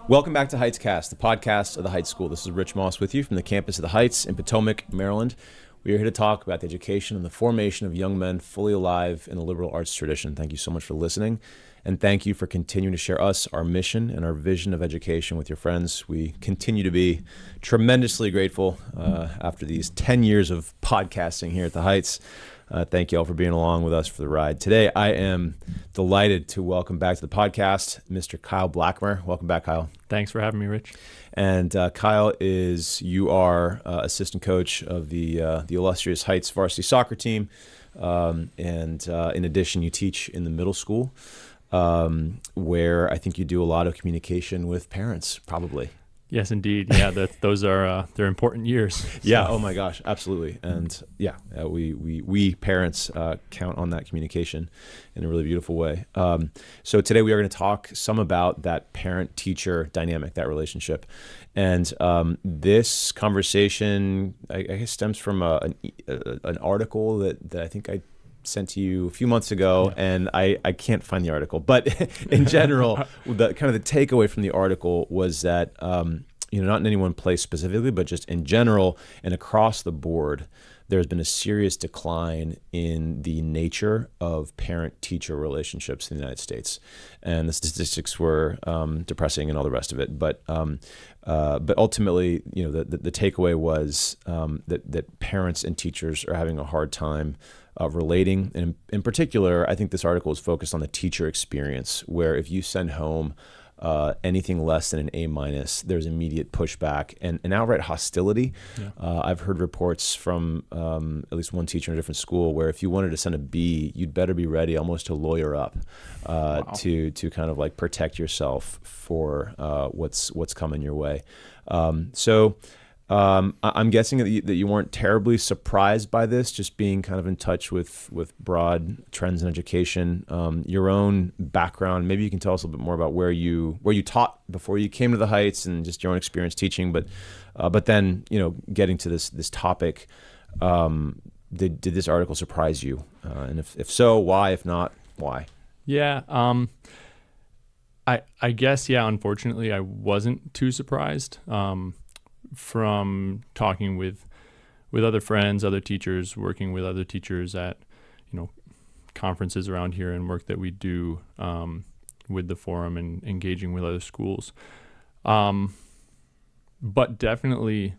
Welcome back to Heights Cast, the podcast of the Heights School. This is Rich Moss with you from the campus of the Heights in Potomac, Maryland. We are here to talk about the education and the formation of young men fully alive in the liberal arts tradition. Thank you so much for listening, and thank you for continuing to share us, our mission, and our vision of education with your friends. We continue to be tremendously grateful after these 10 years of podcasting here at the Heights. Thank you all for being along with us for the ride. Today, I am delighted to welcome back to the podcast Mr. Kyle Blackmer. Welcome back, Kyle. Thanks for having me, Rich. And Kyle, you are assistant coach of the illustrious Heights varsity soccer team. And in addition, you teach in the middle school, where I think you do a lot of communication with parents, probably. Yes, indeed. Yeah, those are they're important years. So. Yeah. Oh my gosh, absolutely. And yeah, we parents count on that communication in a really beautiful way. So today we are going to talk some about that parent-teacher dynamic, that relationship, and this conversation I guess stems from an article that I think I sent to you a few months ago, and I can't find the article. But in general, the takeaway from the article was that, not in any one place specifically, but just in general and across the board, there's been a serious decline in the nature of parent-teacher relationships in the United States. And the statistics were depressing and all the rest of it. But ultimately, the takeaway was that parents and teachers are having a hard time relating. And in particular, I think this article is focused on the teacher experience, where if you send home anything less than an A-, there's immediate pushback and outright hostility. Yeah. I've heard reports from at least one teacher in a different school where if you wanted to send a B, you'd better be ready almost to lawyer up to kind of like protect yourself for what's coming your way. I'm guessing that you weren't terribly surprised by this, just being kind of in touch with broad trends in education. Your own background, maybe you can tell us a little bit more about where you taught before you came to the Heights and just your own experience teaching. But then getting to this topic, did this article surprise you? And if so, why? If not, why? Yeah. I guess unfortunately, I wasn't too surprised. From talking with other friends, other teachers, working with other teachers at conferences around here and work that we do with the forum and engaging with other schools, but definitely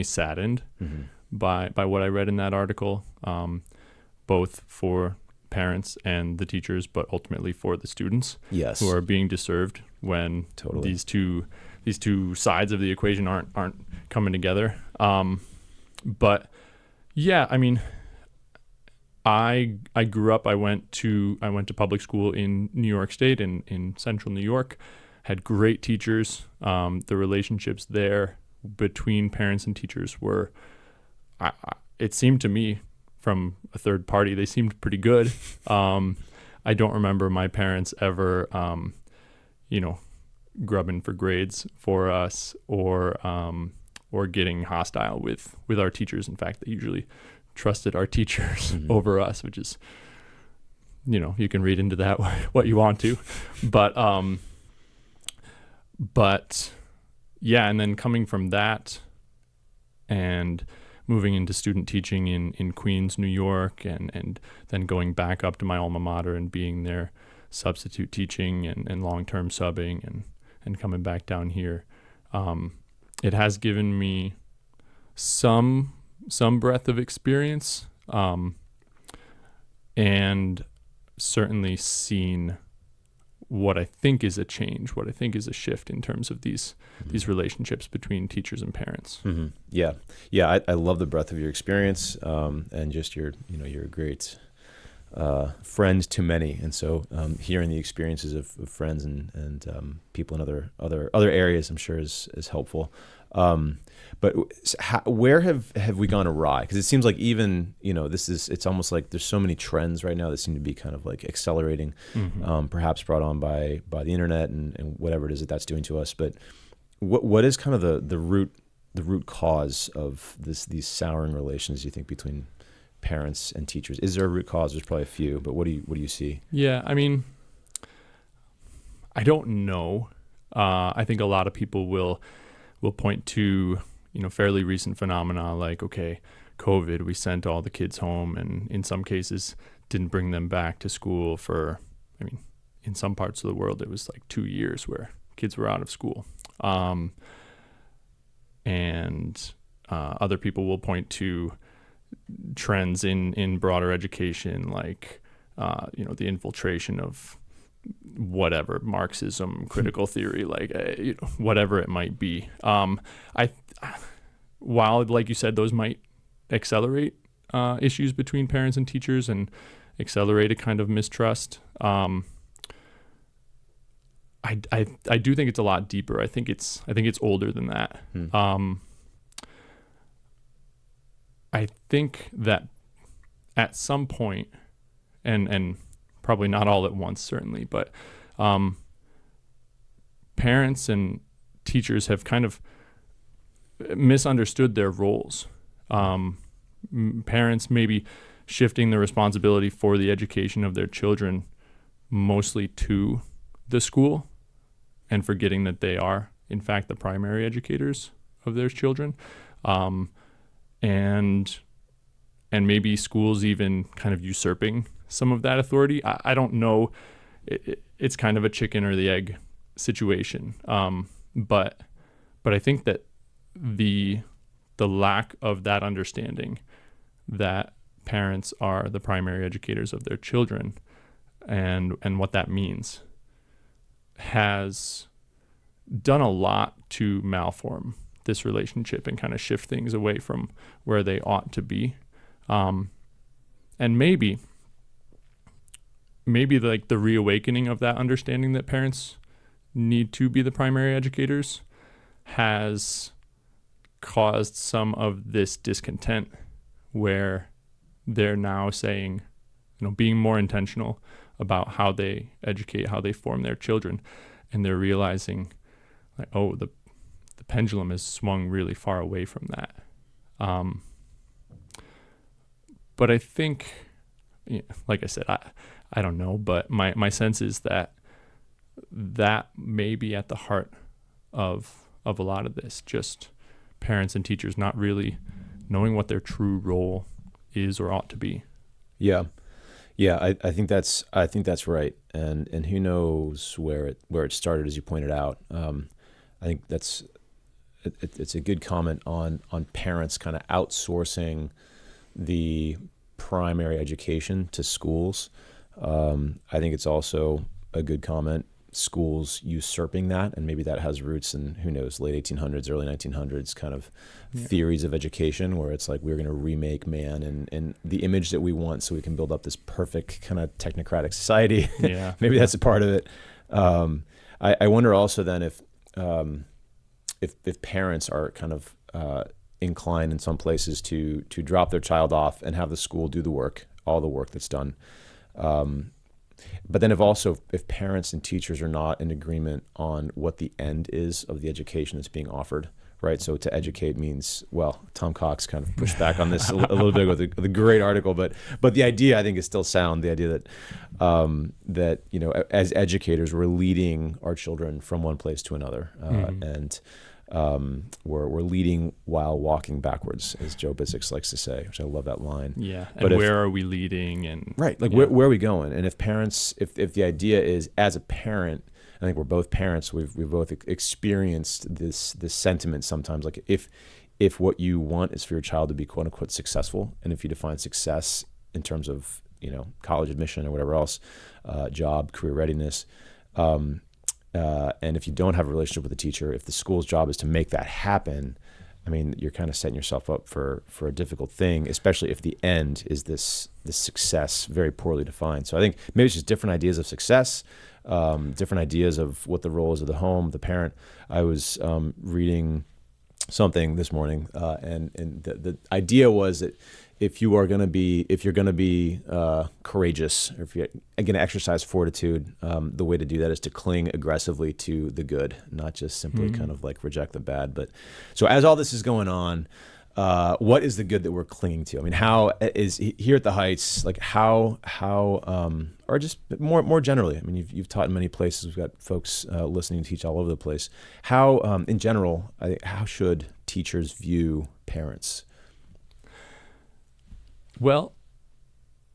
saddened by what I read in that article, both for parents and the teachers, but ultimately for the students, yes, who are being disserved when these two sides of the equation aren't coming together. But yeah, I mean, I grew up. I went to public school in New York State, in central New York. Had great teachers. The relationships there between parents and teachers were, it seemed to me from a third party, they seemed pretty good. I don't remember my parents ever, grubbing for grades for us or getting hostile with our teachers. In fact, they usually trusted our teachers over us, which is, you can read into that what you want to, but yeah. And then coming from that and moving into student teaching in Queens, New York, and then going back up to my alma mater and being there substitute teaching and long-term subbing and coming back down here, it has given me some breadth of experience, and certainly seen what I think is a change, what I think is a shift in terms of these relationships between teachers and parents. Mm-hmm. Yeah. I love the breadth of your experience, and just you're a great friend to many, and so hearing the experiences of friends and people in other areas, I'm sure is helpful. But where have we gone awry? Because it seems like even it's almost like there's so many trends right now that seem to be kind of like accelerating, perhaps brought on by the internet and whatever it is that's doing to us. But what is kind of the root cause of these souring relations, you think, between parents and teachers? Is there a root cause? There's probably a few, but what do you see? Yeah, I mean, I don't know. I think a lot of people will point to, fairly recent phenomena like, okay, COVID, we sent all the kids home, and in some cases didn't bring them back to school for, in some parts of the world, it was like 2 years where kids were out of school. And other people will point to trends in broader education, like, the infiltration of whatever, Marxism, critical theory, like whatever it might be. While, like you said, those might accelerate issues between parents and teachers and accelerate a kind of mistrust, I do think it's a lot deeper. I think it's older than that. I think that at some point, and probably not all at once, certainly, but parents and teachers have kind of misunderstood their roles. Parents maybe shifting the responsibility for the education of their children mostly to the school and forgetting that they are, in fact, the primary educators of their children. And maybe schools even kind of usurping some of that authority. I don't know. It's kind of a chicken or the egg situation. But I think that the lack of that understanding that parents are the primary educators of their children and what that means has done a lot to malform this relationship and kind of shift things away from where they ought to be. And maybe like the reawakening of that understanding that parents need to be the primary educators has caused some of this discontent where they're now saying, being more intentional about how they educate, how they form their children. And they're realizing like, oh, the pendulum has swung really far away from that. But I think, like I said, I don't know, but my sense is that may be at the heart of a lot of this, just parents and teachers not really knowing what their true role is or ought to be. Yeah. I think that's right. And who knows where it started, as you pointed out. I think it's a good comment on parents kind of outsourcing the primary education to schools. I think it's also a good comment, schools usurping that, and maybe that has roots in, who knows, late 1800s, early 1900s kind of theories of education, where it's like we're going to remake man and the image that we want so we can build up this perfect kind of technocratic society. Yeah. Maybe that's a part of it. I wonder also then if parents are kind of inclined in some places to drop their child off and have the school do the work, all the work that's done. But then if parents and teachers are not in agreement on what the end is of the education that's being offered, right? So to educate means, well, Tom Cox kind of pushed back on this a little bit with a great article, but the idea I think is still sound. The idea that as educators we're leading our children from one place to another, and we're leading while walking backwards, as Joe Bizik likes to say, which I love that line. Yeah. And where are we leading? And right. Like where are we going? And if parents, if the idea is, as a parent, I think we're both parents, we've both experienced this sentiment sometimes, like if what you want is for your child to be quote unquote successful, and if you define success in terms of, college admission or whatever else, job, career readiness, and if you don't have a relationship with a teacher, if the school's job is to make that happen, I mean, you're kind of setting yourself up for a difficult thing, especially if the end is this success very poorly defined. So I think maybe it's just different ideas of success, different ideas of what the role is of the home, the parent. I was reading something this morning, and the idea was that if you're going to be courageous, or if you're going to exercise fortitude, the way to do that is to cling aggressively to the good, not just simply kind of like reject the bad. But so as all this is going on, what is the good that we're clinging to? I mean, how is here at the Heights, like how, or just more generally? I mean, you've taught in many places. We've got folks listening to teach all over the place. How, in general, how should teachers view parents? Well,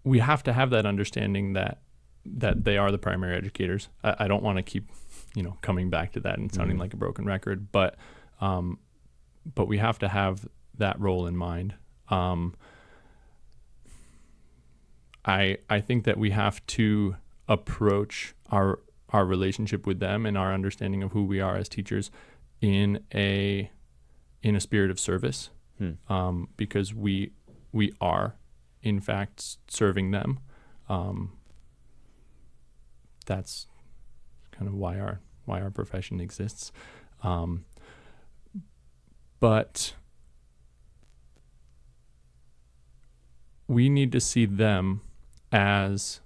we have to have that understanding that they are the primary educators. I don't want to keep, coming back to that and sounding like a broken record, but we have to have that role in mind. I think that we have to approach our relationship with them and our understanding of who we are as teachers in a spirit of service, because we are in fact serving them. That's kind of why our profession exists. But we need to see them as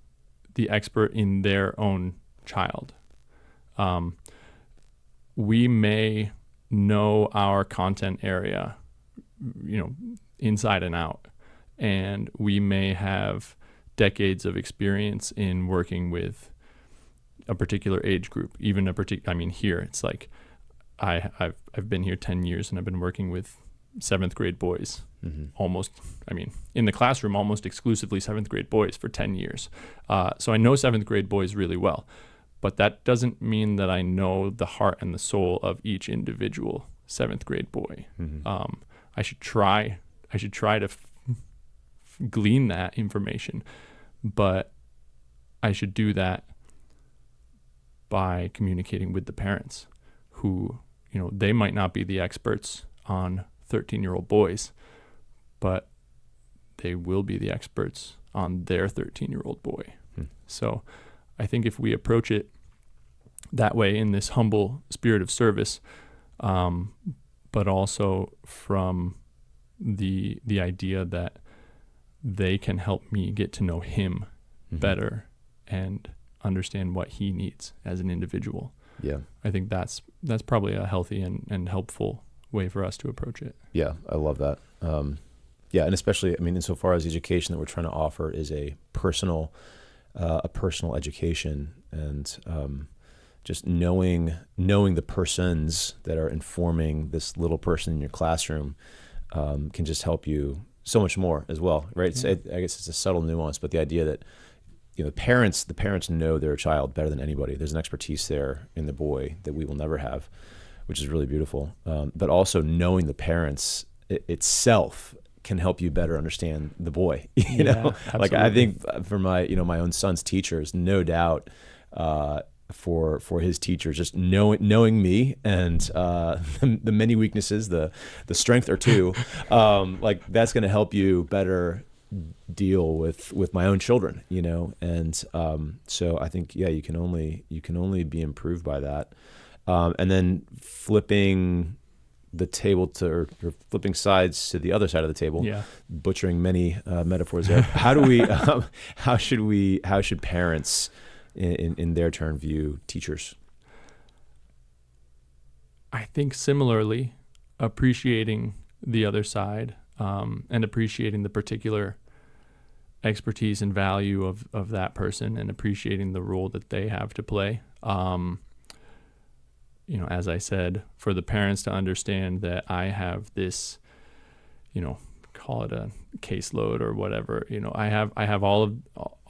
the expert in their own child. We may know our content area, inside and out, and we may have decades of experience in working with a particular age group, even here it's like I've been here 10 years and I've been working with 7th grade boys, in the classroom, almost exclusively 7th grade boys for 10 years. So I know 7th grade boys really well, but that doesn't mean that I know the heart and the soul of each individual 7th grade boy. I should try to glean that information, but I should do that by communicating with the parents who, they might not be the experts on 13-year-old boys, but they will be the experts on their 13-year-old boy. So I think if we approach it that way in this humble spirit of service, but also from the idea that they can help me get to know him better and understand what he needs as an individual. Yeah. I think that's probably a healthy and helpful way for us to approach it. Yeah, I love that. And especially, insofar as the education that we're trying to offer is a personal education, and just knowing the persons that are informing this little person in your classroom can just help you so much more as well, right? I guess it's a subtle nuance, but the idea that the parents know their child better than anybody. There's an expertise there in the boy that we will never have, which is really beautiful. But also knowing the parents itself can help you better understand the boy. You know, absolutely. Like I think for my own son's teachers, no doubt, for his teachers, just knowing me and the many weaknesses, the strength or two, like that's going to help you better deal with my own children, and so I think you can only be improved by that, and then flipping the table or flipping sides to the other side of the table, butchering many metaphors there. How do we how should parents in their turn view teachers? I think similarly, appreciating the other side, and appreciating the particular expertise and value of that person, and appreciating the role that they have to play. As I said, for the parents to understand that I have this, call it a caseload or whatever, I have all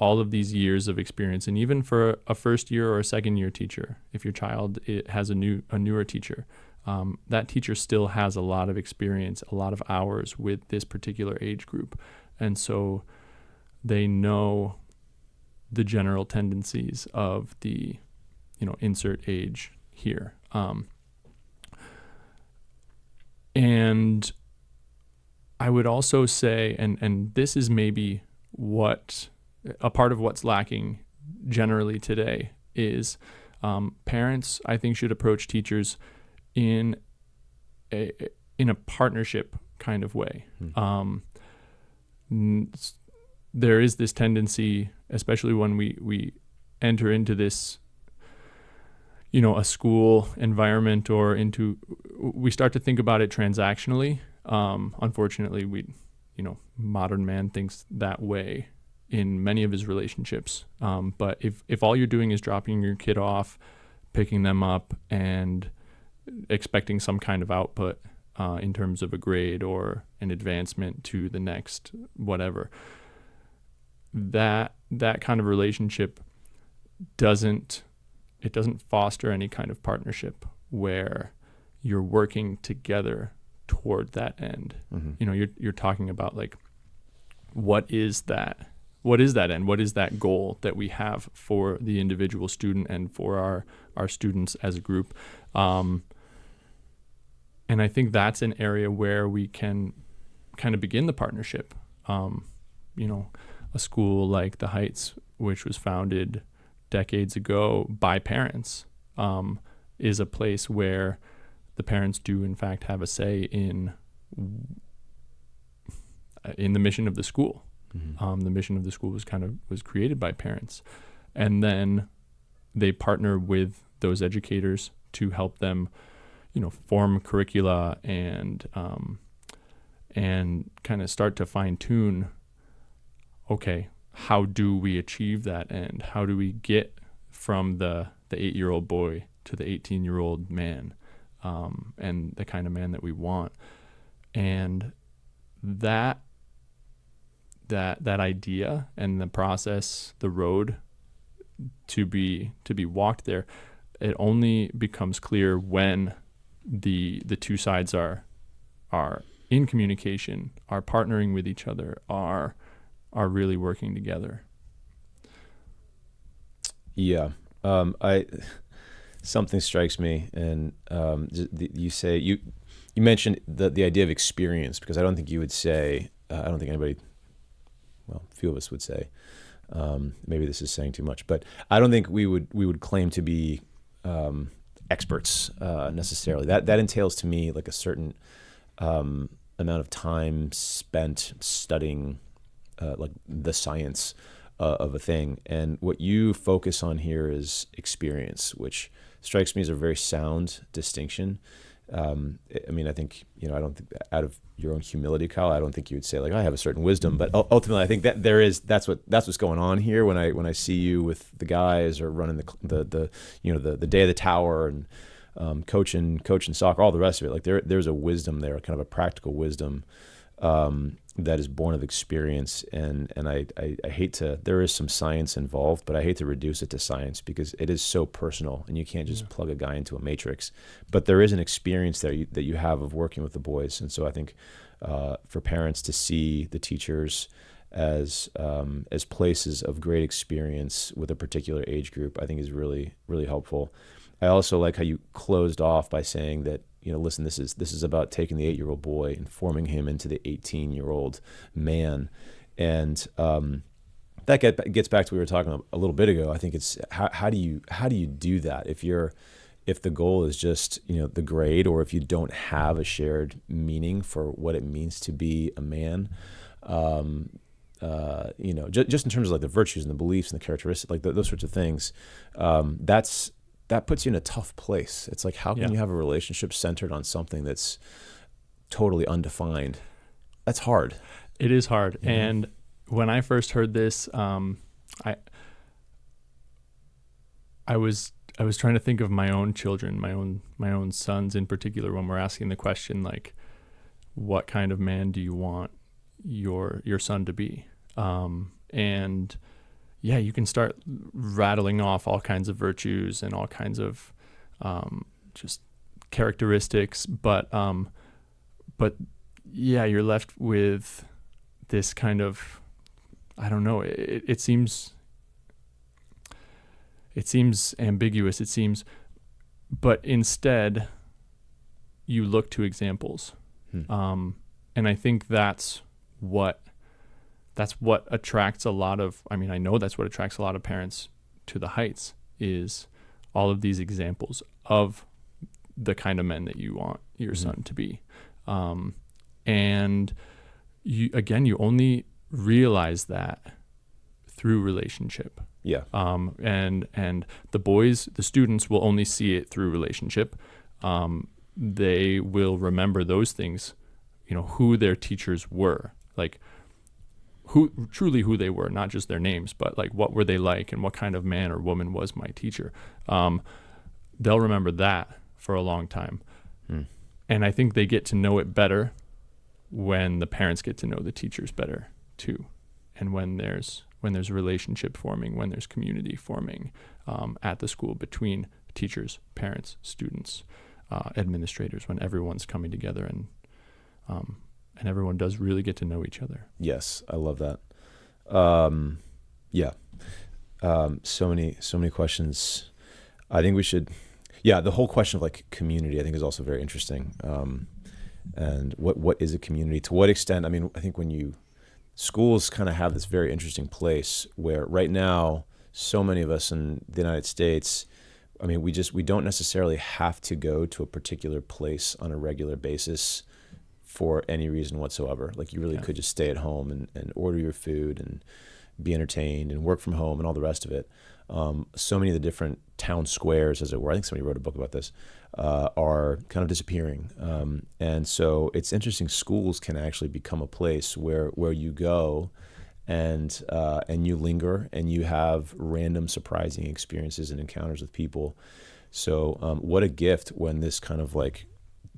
of these years of experience. And even for a first year or a second year teacher, if your child has a newer teacher, that teacher still has a lot of experience, a lot of hours with this particular age group. And so they know the general tendencies of the, insert age here. And I would also say, and this is maybe a part of what's lacking generally today is parents, I think, should approach teachers in a partnership kind of way. There is this tendency, especially when we enter into this, a school environment, or we start to think about it transactionally, Unfortunately, modern man thinks that way in many of his relationships. But if all you're doing is dropping your kid off, picking them up, and expecting some kind of output in terms of a grade or an advancement to the next whatever, that kind of relationship doesn't foster any kind of partnership where you're working together toward that end. You're talking about like, what is that end? What is that goal that we have for the individual student and for our students as a group? And I think that's an area where we can kind of begin the partnership. A school like the Heights, which was founded decades ago by parents, is a place where the parents do in fact have a say in the mission of the school. The mission of the school was created by parents, and then they partner with those educators to help them, form curricula and kind of start to fine tune. Okay, how do we achieve that end? How do we get from the 8-year-old boy to the 18-year-old man, and the kind of man that we want? And that idea and the process, the road to be walked there, it only becomes clear when the two sides are in communication, are partnering with each other, are really working together. Yeah. Something strikes me, and you mentioned the idea of experience, because I don't think you would say, I don't think anybody, well, a few of us would say, maybe this is saying too much, but I don't think we would claim to be experts necessarily. That entails to me like a certain amount of time spent studying like the science of a thing. And what you focus on here is experience, which strikes me as a very sound distinction. I think, I don't think out of your own humility, Kyle, I don't think you would say like, I have a certain wisdom, but ultimately I think that that's what's going on here when I see you with the guys or running the day of the tower and coaching soccer, all the rest of it. Like there's a wisdom there, kind of a practical wisdom that is born of experience, and I hate to, there is some science involved, but I hate to reduce it to science because it is so personal and you can't just plug a guy into a matrix. But there is an experience there that you have of working with the boys, and so I think for parents to see the teachers as places of great experience with a particular age group, I think is really, really helpful. I also like how you closed off by saying that, listen, this is about taking the 8-year-old boy and forming him into the 18-year-old man. And that gets back to what we were talking about a little bit ago. I think it's how do you do that if the goal is just, the grade, or if you don't have a shared meaning for what it means to be a man, just in terms of like the virtues and the beliefs and the characteristics, like those sorts of things, that puts you in a tough place. It's like, how can you have a relationship centered on something that's totally undefined? That's hard. It is hard. Mm-hmm. And when I first heard this, I was trying to think of my own children, my own sons in particular, when we're asking the question, like, what kind of man do you want your son to be? And yeah, you can start rattling off all kinds of virtues and all kinds of just characteristics, but yeah, you're left with this kind of, I don't know, it seems ambiguous, but instead you look to examples. And I think that's what attracts a lot of, I know that's what attracts a lot of parents to the Heights, is all of these examples of the kind of men that you want your son to be. And you only realize that through relationship. Yeah. And the students will only see it through relationship. They will remember those things, who their teachers were, like who they were, not just their names, but like what were they like and what kind of man or woman was my teacher. They'll remember that for a long time. And I think they get to know it better when the parents get to know the teachers better too, and when there's relationship forming, when there's community forming at the school between teachers, parents, students, administrators, when everyone's coming together and everyone does really get to know each other. Yes, I love that. So many questions. I think we should. Yeah, the whole question of like community, I think, is also very interesting. And what is a community? To what extent? I mean, I think schools kind of have this very interesting place where right now, so many of us in the United States, I mean, we don't necessarily have to go to a particular place on a regular basis for any reason whatsoever. Like you really could just stay at home and order your food and be entertained and work from home and all the rest of it. So many of the different town squares, as it were, I think somebody wrote a book about this, are kind of disappearing. And so it's interesting, schools can actually become a place where you go and you linger and you have random surprising experiences and encounters with people. So what a gift when this kind of like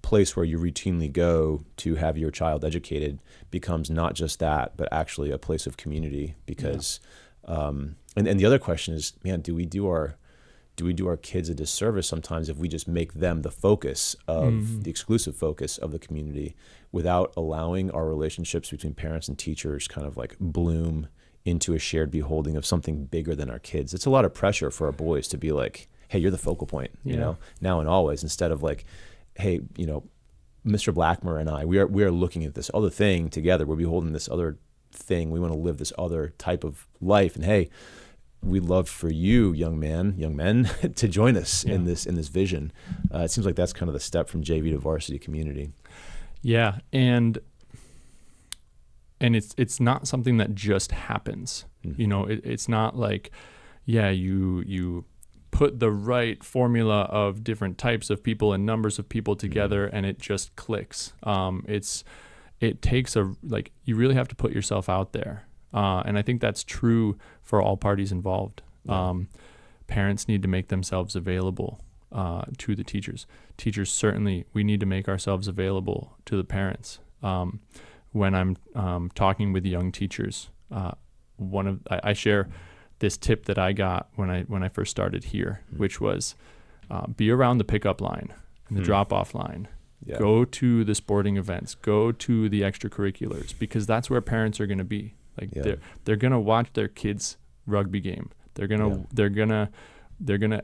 place where you routinely go to have your child educated becomes not just that, but actually a place of community. Because and the other question is, man, do we do our kids a disservice sometimes if we just make them the focus of the exclusive focus of the community without allowing our relationships between parents and teachers kind of like bloom into a shared beholding of something bigger than our kids? It's a lot of pressure for our boys to be like, hey, you're the focal point, you know, now and always, instead of like, hey, Mr. Blackmer and I, we are looking at this other thing together. We're beholding this other thing. We want to live this other type of life. And hey, we'd love for you, young men, to join us in this vision. It seems like that's kind of the step from JV to varsity community. Yeah, and it's not something that just happens. It's not like, you put the right formula of different types of people and numbers of people together and it just clicks. It takes you really have to put yourself out there. And I think that's true for all parties involved. Parents need to make themselves available to the teachers. Teachers, certainly, we need to make ourselves available to the parents. When I'm talking with young teachers, I share this tip that I got when I first started here, which was be around the pickup line and the drop-off line. Yeah. Go to the sporting events, go to the extracurriculars, because that's where parents are going to be. Like they're going to watch their kids' rugby game. They're going to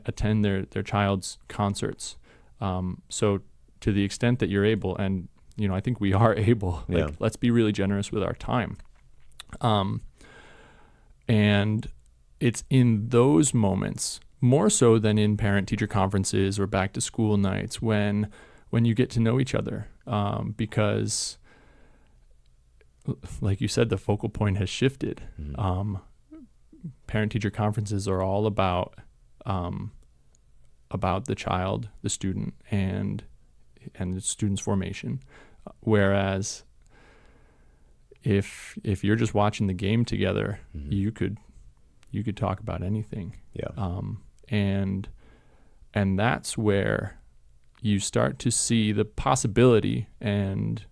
attend their child's concerts. So to the extent that you're able, and I think we are able, let's be really generous with our time. And it's in those moments, more so than in parent-teacher conferences or back-to-school nights, when you get to know each other, because, like you said, the focal point has shifted. Parent-teacher conferences are all about the child, the student, and the student's formation. Whereas if you're just watching the game together, you could talk about anything. And that's where you start to see the possibility and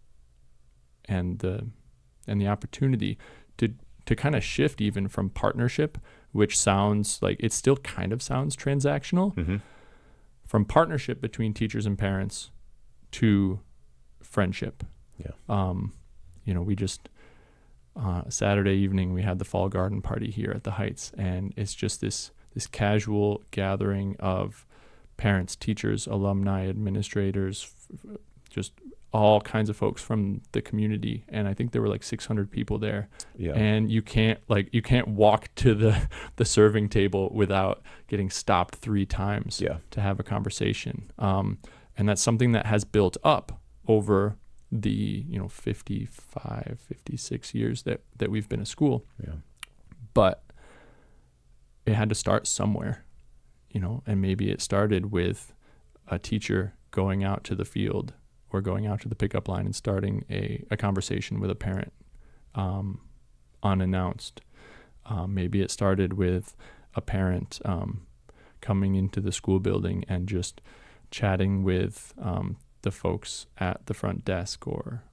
the opportunity to kind of shift even from partnership, which sounds like it still kind of sounds transactional, from partnership between teachers and parents to friendship. We just Saturday evening we had the fall garden party here at the Heights, and it's just this casual gathering of parents, teachers, alumni, administrators, just all kinds of folks from the community. And I think there were like 600 people there. And you can't walk to the serving table without getting stopped 3 times to have a conversation. And that's something that has built up over the 55, 56 years that we've been a school. But it had to start somewhere. And maybe it started with a teacher going out to the field going out to the pickup line and starting a conversation with a parent unannounced. Maybe it started with a parent coming into the school building and just chatting with the folks at the front desk or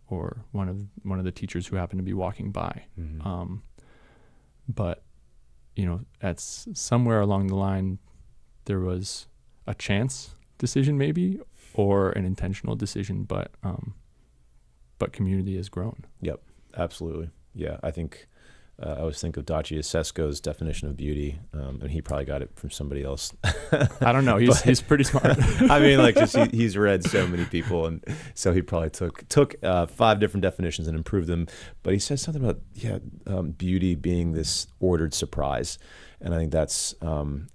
one of the teachers who happened to be walking by. Mm-hmm. But at somewhere along the line, there was a chance decision maybe, or an intentional decision, but community has grown. Yep, absolutely. Yeah, I think I always think of Daci Sesko's definition of beauty, and he probably got it from somebody else. I don't know. He's pretty smart. I mean, he's read so many people, and so he probably took 5 different definitions and improved them. But he says something about beauty being this ordered surprise, and I think that's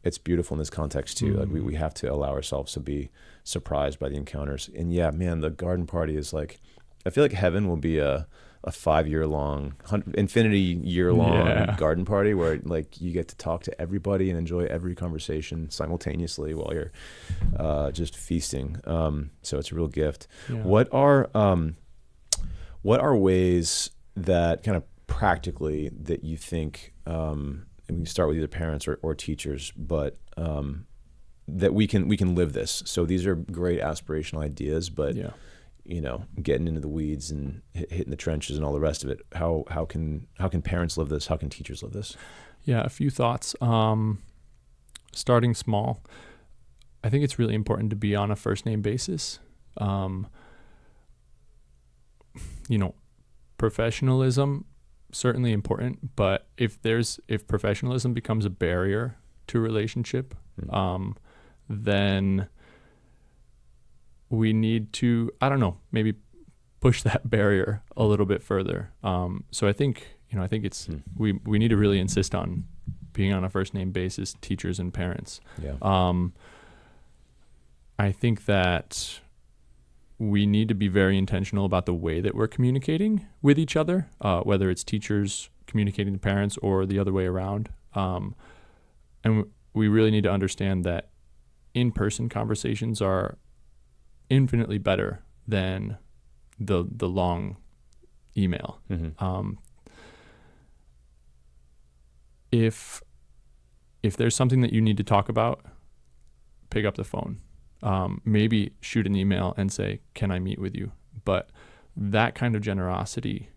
it's beautiful in this context too. Mm-hmm. Like we have to allow ourselves to be surprised by the encounters. And yeah, man, the garden party is like, I feel like heaven will be a 5-year-long, infinity-year-long garden party where like you get to talk to everybody and enjoy every conversation simultaneously while you're just feasting. So it's a real gift. Yeah. What are ways that kind of practically that you think, and we can start with either parents or teachers, but that we can live this. So these are great aspirational ideas, but getting into the weeds and hitting the trenches and all the rest of it. How can parents live this? How can teachers live this? Yeah, a few thoughts. Starting small. I think it's really important to be on a first name basis. Professionalism, certainly important, but if professionalism becomes a barrier to relationship, then we need to, maybe push that barrier a little bit further. So I think it's, we need to really insist on being on a first name basis, teachers and parents. Yeah. I think that we need to be very intentional about the way that we're communicating with each other, whether it's teachers communicating to parents or the other way around. And we really need to understand that in-person conversations are infinitely better than the long email. Mm-hmm. If there's something that you need to talk about, pick up the phone. Maybe shoot an email and say, "Can I meet with you?" But that kind of generosity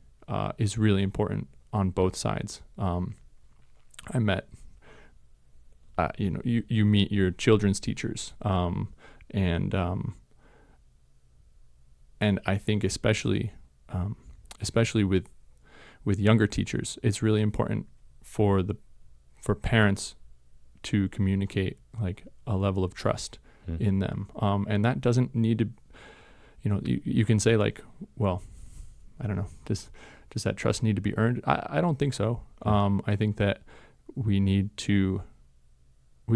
is really important on both sides. I met, you meet your children's teachers, and I think especially with younger teachers, it's really important for parents to communicate like a level of trust in them. And that doesn't need to, you can say like, well, I don't know, does that trust need to be earned? I don't think so. I think that we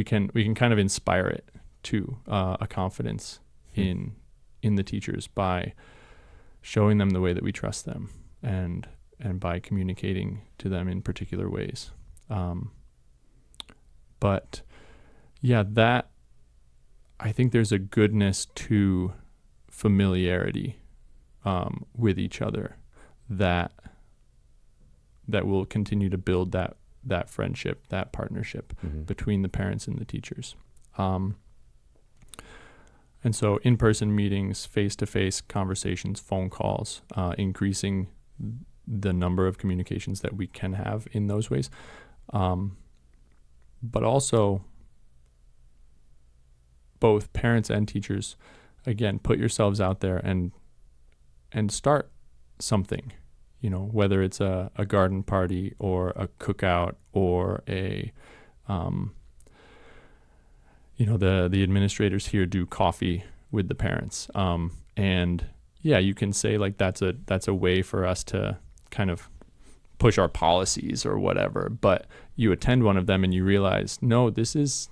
can kind of inspire it to a confidence in the teachers by showing them the way that we trust them and by communicating to them in particular ways. But yeah, that, I think there's a goodness to familiarity with each other that will continue to build that friendship, that partnership between the parents and the teachers. And so in-person meetings, face-to-face conversations, phone calls, increasing the number of communications that we can have in those ways. But also, both parents and teachers, again, put yourselves out there and start something, whether it's a garden party or a cookout or the administrators here do coffee with the parents. And yeah, you can say like that's a way for us to kind of push our policies or whatever, but you attend one of them and you realize, no, this is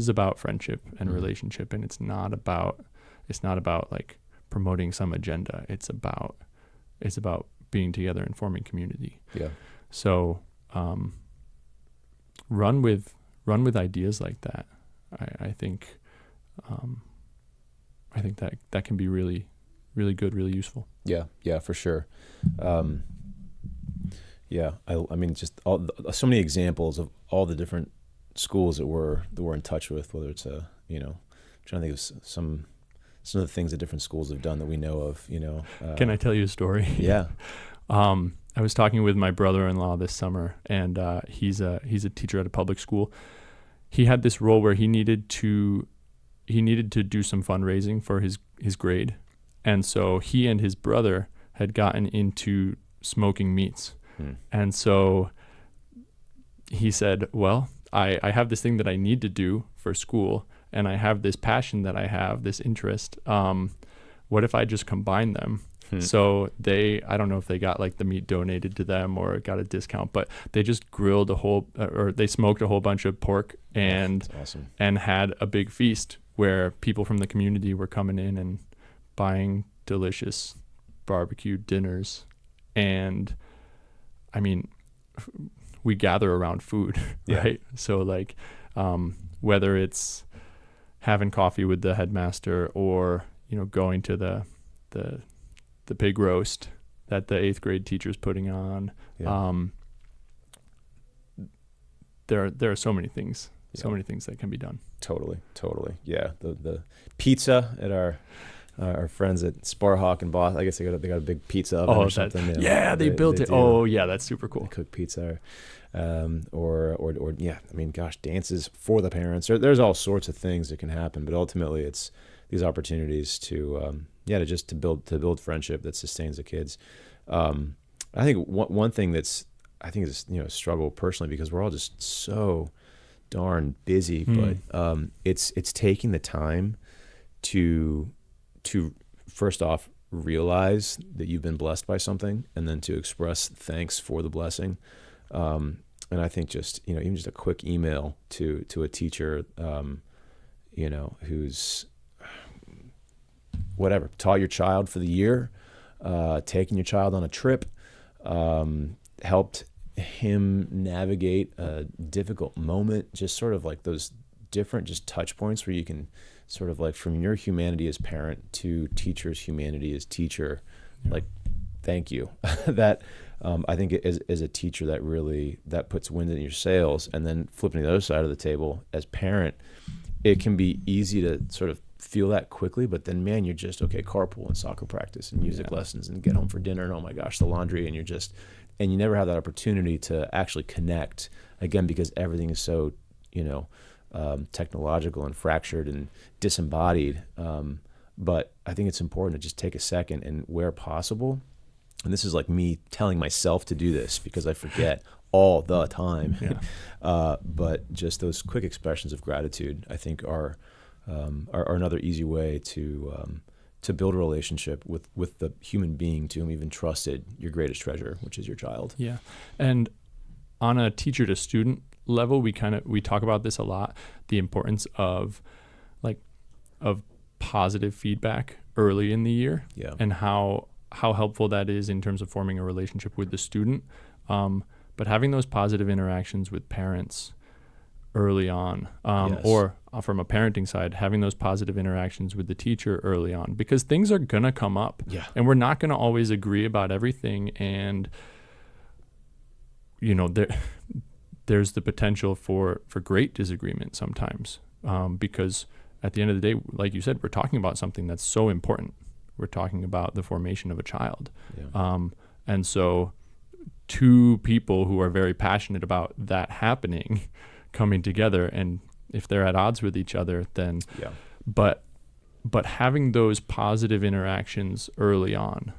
about friendship and relationship, and it's not about like promoting some agenda. It's about being together and forming community. Yeah. So run with ideas like that. I think that can be really, really good, really useful. Yeah, for sure. Yeah, I mean, just so many examples of all the different schools that we're in touch with. Whether it's I'm trying to think of some of the things that different schools have done that we know of. Can I tell you a story? Yeah. I was talking with my brother-in-law this summer, and he's a teacher at a public school. He had this role where he needed to do some fundraising for his grade, and so he and his brother had gotten into smoking meats. And so he said, well, I have this thing that I need to do for school, and I have this passion that I have, this interest. What if I just combine them? So I don't know if they got like the meat donated to them or got a discount, but they just grilled they smoked a whole bunch of pork and awesome. And had a big feast where people from the community were coming in and buying delicious barbecue dinners. And I mean, we gather around food, right? So like, whether it's having coffee with the headmaster or, going to the pig roast that the 8th grade teacher's putting on. There are so many things, that can be done. Totally. Yeah. The pizza at our friends at Sparhawk in Boston, I guess they got a big pizza oven or something. They built it. Oh yeah, that's super cool. They cook pizza, or yeah. I mean, gosh, dances for the parents. There's all sorts of things that can happen, but ultimately, it's these opportunities to build friendship that sustains the kids. I think one thing is a struggle personally because we're all just so darn busy, but it's taking the time to first off realize that you've been blessed by something, and then to express thanks for the blessing. And I think just even just a quick email to a teacher, who's whatever, taught your child for the year, taking your child on a trip, helped him navigate a difficult moment, just sort of like those different just touch points where you can sort of like from your humanity as parent to teacher's humanity as teacher, like, thank you. That I think as a teacher that puts wind in your sails. And then flipping to the other side of the table as parent, it can be easy to sort of feel that quickly, but then man, you're just carpool and soccer practice and music lessons and get home for dinner and oh my gosh, the laundry, and you never have that opportunity to actually connect again because everything is so technological and fractured and disembodied. But I think it's important to just take a second and where possible, and this is like me telling myself to do this because I forget all the time. But just those quick expressions of gratitude, I think are another easy way to build a relationship with the human being to whom you've entrusted your greatest treasure, which is your child. Yeah. And on a teacher to student level, we talk about this a lot, the importance of positive feedback early in the year, and how helpful that is in terms of forming a relationship with the student. But having those positive interactions with parents early on, or from a parenting side, having those positive interactions with the teacher early on, because things are going to come up, and we're not going to always agree about everything. And, there's the potential for great disagreement sometimes, because at the end of the day, like you said, we're talking about something that's so important. We're talking about the formation of a child. And so two people who are very passionate about that happening coming together, and if they're at odds with each other, then but having those positive interactions early on,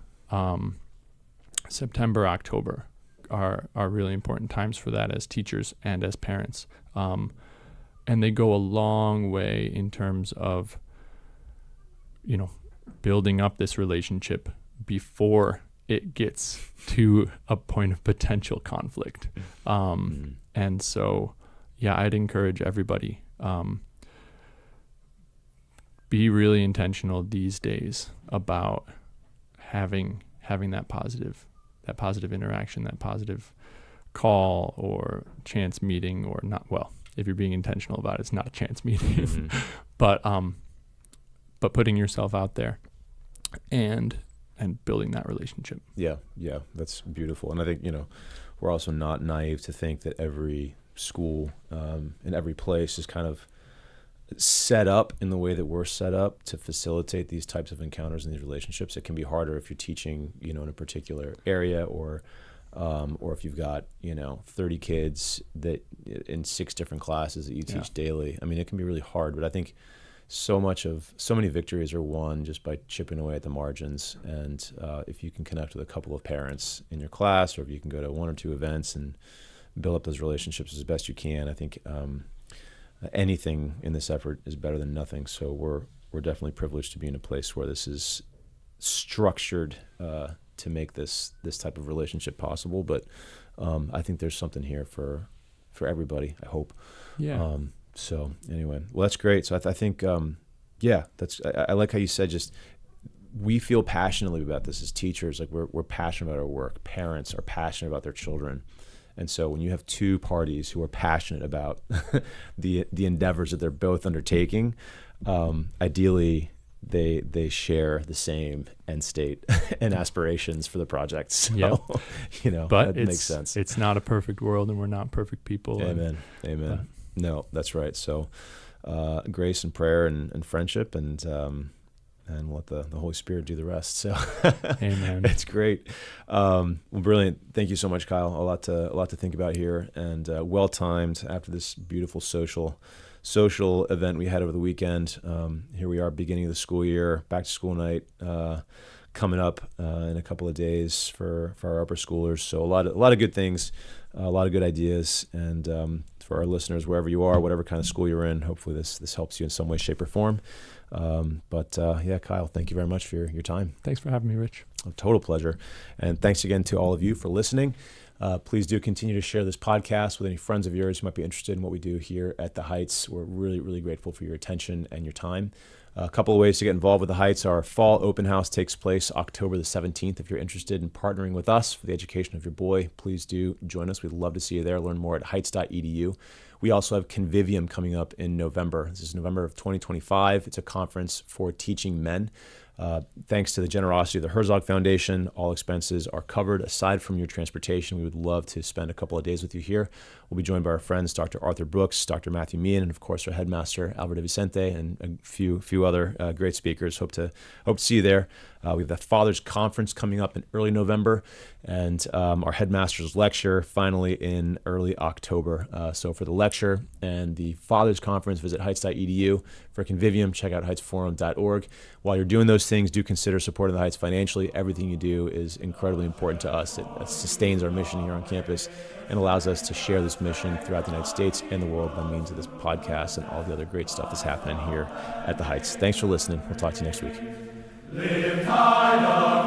September, October are really important times for that as teachers and as parents, and they go a long way in terms of building up this relationship before it gets to a point of potential conflict. And so I'd encourage everybody, be really intentional these days about having that positive interaction, that positive call or chance meeting, or not. Well, if you're being intentional about it, it's not a chance meeting, but putting yourself out there. and building that relationship. Yeah, that's beautiful. And I think, we're also not naive to think that every school in every place is kind of set up in the way that we're set up to facilitate these types of encounters and these relationships. It can be harder if you're teaching, in a particular area, or if you've got, 30 kids that in 6 different classes that you teach daily. I mean, it can be really hard, but I think so many victories are won just by chipping away at the margins. And if you can connect with a couple of parents in your class, or if you can go to 1 or 2 events and build up those relationships as best you can, I think anything in this effort is better than nothing. So we're definitely privileged to be in a place where this is structured to make this type of relationship possible. But I think there's something here for everybody, I hope. Yeah. So anyway, well, that's great. So I think, I like how you said, just we feel passionately about this as teachers. Like we're passionate about our work. Parents are passionate about their children. And so when you have 2 parties who are passionate about the endeavors that they're both undertaking, ideally they share the same end state and aspirations for the project. So, but that makes sense. It's not a perfect world, and we're not perfect people. Amen. No, that's right. So grace and prayer and friendship, and let the Holy Spirit do the rest. So Amen. It's great. Well, brilliant. Thank you so much, Kyle. A lot to think about here, and well timed after this beautiful social event we had over the weekend. Here we are, beginning of the school year, back to school night coming up in a couple of days for our upper schoolers. So a lot of good things, a lot of good ideas, and for our listeners, wherever you are, whatever kind of school you're in, hopefully this helps you in some way, shape, or form. Kyle, thank you very much for your time. Thanks for having me, Rich. A total pleasure. And thanks again to all of you for listening. Please do continue to share this podcast with any friends of yours who might be interested in what we do here at The Heights. We're really, really grateful for your attention and your time. A couple of ways to get involved with The Heights. Our fall open house takes place October the 17th. If you're interested in partnering with us for the education of your boy, please do join us. We'd love to see you there. Learn more at heights.edu. We also have Convivium coming up in November. This is November of 2025. It's a conference for teaching men. Thanks to the generosity of the Herzog Foundation, all expenses are covered. Aside from your transportation, we would love to spend a couple of days with you here. We'll be joined by our friends, Dr. Arthur Brooks, Dr. Matthew Meehan, and of course our headmaster, Alberto Vicente, and a few other great speakers. Hope to see you there. We have the Father's Conference coming up in early November, and our headmaster's lecture finally in early October. So for the lecture and the Father's Conference, visit heights.edu. For Convivium, check out heightsforum.org. While you're doing those things, do consider supporting the Heights financially. Everything you do is incredibly important to us. It sustains our mission here on campus and allows us to share this mission throughout the United States and the world by means of this podcast and all the other great stuff that's happening here at the Heights. Thanks for listening. We'll talk to you next week. Live high.